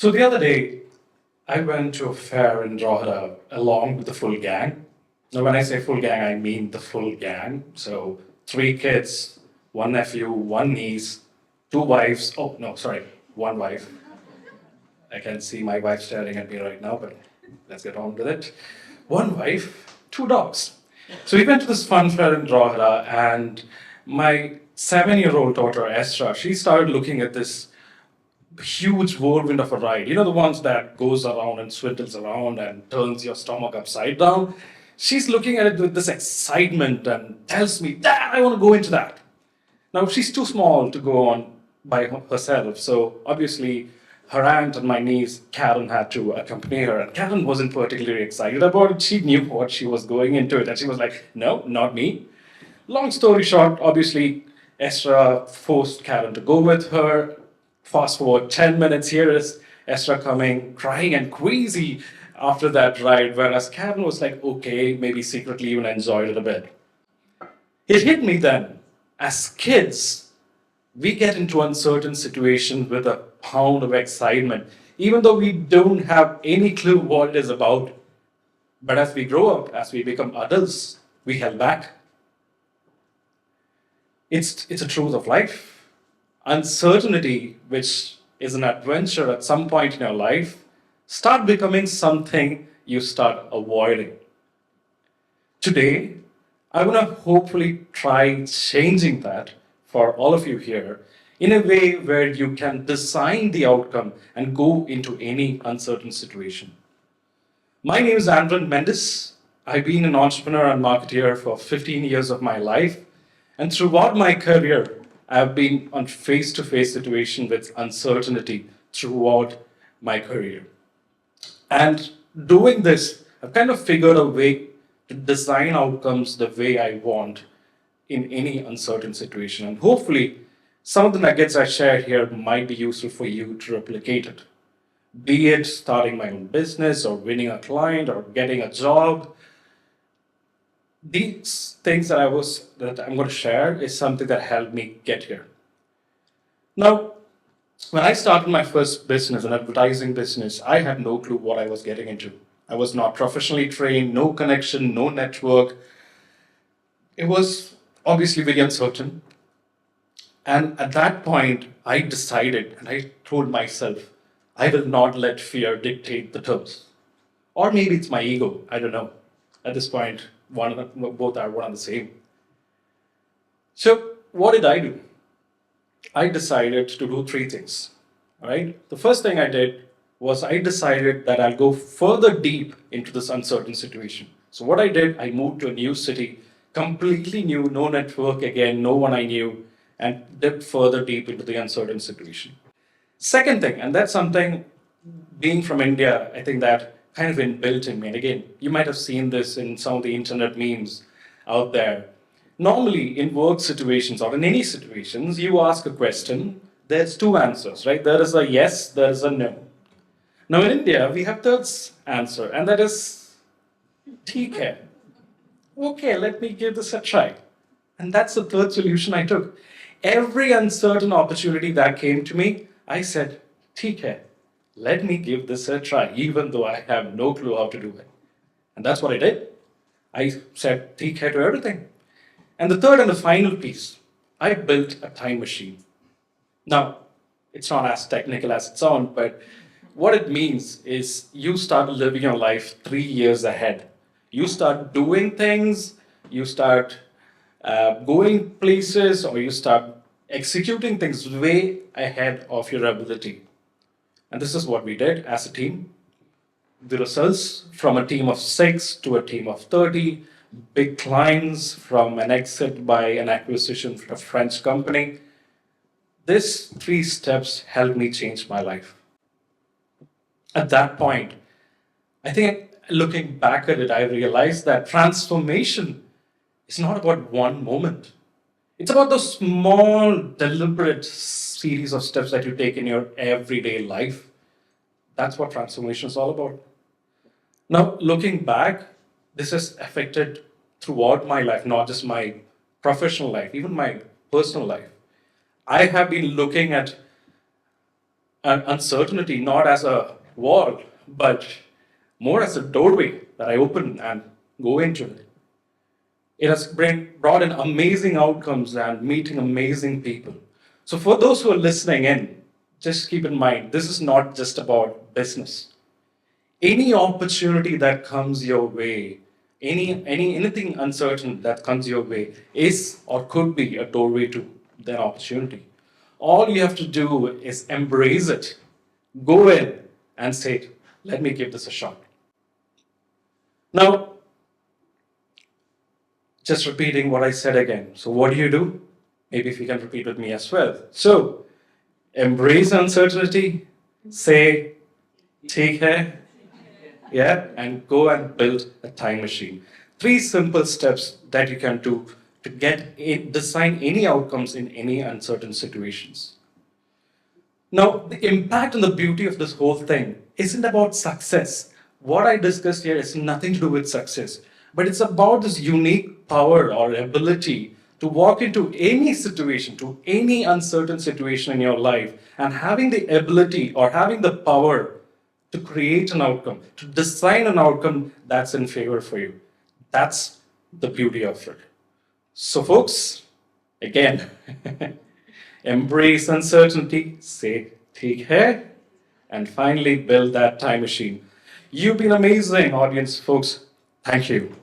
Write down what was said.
So the other day, I went to a fair in Drogheda along with the full gang. Now, when I say full gang, I mean the full gang. So, three kids, one nephew, one niece, two wives. Oh, no, sorry, one wife. I can see my wife staring at me right now, but let's get on with it. One wife, two dogs. So, we went to this fun fair in Drogheda, and my 7-year-old daughter, Estra, she started looking at this huge whirlwind of a ride. You know, the ones that goes around and swindles around and turns your stomach upside down. She's looking at it with this excitement and tells me, Dad, I want to go into that. Now, she's too small to go on by herself. So, obviously, her aunt and my niece, Karen, had to accompany her. And Karen wasn't particularly excited about it. She knew what she was going into it. And she was like, no, not me. Long story short, obviously, Esra forced Karen to go with her. Fast forward 10 minutes, here is Esra coming, crying and queasy after that ride, whereas Karen was like, okay, maybe secretly even enjoyed it a bit. It hit me then. As kids, we get into uncertain situations with a pound of excitement, even though we don't have any clue what it is about. But as we grow up, as we become adults, we held back. It's a truth of life. Uncertainty, which is an adventure at some point in your life, start becoming something you start avoiding. Today, I want to hopefully try changing that for all of you here in a way where you can design the outcome and go into any uncertain situation. My name is Andrine Mendez. I've been an entrepreneur and marketeer for 15 years of my life. And throughout my career, I've been on face-to-face situation with uncertainty throughout my career. And doing this, I've kind of figured a way to design outcomes the way I want in any uncertain situation. And hopefully, some of the nuggets I share here might be useful for you to replicate it. Be it starting my own business or winning a client or getting a job. These things that I'm going to share is something that helped me get here. Now, when I started my first business, an advertising business, I had no clue what I was getting into. I was not professionally trained, no connection, no network. It was obviously very uncertain. And at that point, I decided and I told myself, I will not let fear dictate the terms. Or maybe it's my ego, I don't know. At this point, both are one and the same. So, what did I do? I decided to do three things. All right. The first thing I did was I decided that I'll go further deep into this uncertain situation. So what I did, I moved to a new city, completely new, no network again, no one I knew, and dipped further deep into the uncertain situation. Second thing, and that's something being from India, I think that kind of inbuilt in me. And again, you might have seen this in some of the internet memes out there. Normally, in work situations or in any situations, you ask a question, there's two answers, right? There is a yes, there is a no. Now, in India, we have third answer, and that is TK. Okay, let me give this a try. And that's the third solution I took. Every uncertain opportunity that came to me, I said, TK, let me give this a try, even though I have no clue how to do it. And that's what I did. I said TK to everything. And the third and the final piece, I built a time machine. Now, it's not as technical as it sounds, but what it means is you start living your life 3 years ahead. You start doing things, you start going places, or you start executing things way ahead of your ability. And this is what we did as a team. The results from a team of 6 to a team of 30, big clients from an exit by an acquisition from a French company. These 3 steps helped me change my life. At that point, I think looking back at it, I realized that transformation is not about one moment. It's about those small, deliberate series of steps that you take in your everyday life. That's what transformation is all about. Now, looking back, this has affected throughout my life, not just my professional life, even my personal life. I have been looking at uncertainty not as a wall, but more as a doorway that I open and go into it. It has brought in amazing outcomes and meeting amazing people. So, for those who are listening in, just keep in mind this is not just about business. Any opportunity that comes your way, anything uncertain that comes your way is or could be a doorway to that opportunity. All you have to do is embrace it, go in and say, let me give this a shot. Now, just repeating what I said again. So, what do you do? Maybe if you can repeat with me as well. So, embrace uncertainty, say, take care, yeah, and go and build a time machine. Three simple steps that you can do to design any outcomes in any uncertain situations. Now, the impact and the beauty of this whole thing isn't about success. What I discussed here is nothing to do with success, but it's about this unique power or ability to walk into any situation, to any uncertain situation in your life, and having the ability or having the power to create an outcome, to design an outcome that's in favor for you. That's the beauty of it. So, folks, again, embrace uncertainty, say, take care, and finally build that time machine. You've been amazing, audience, folks. Thank you.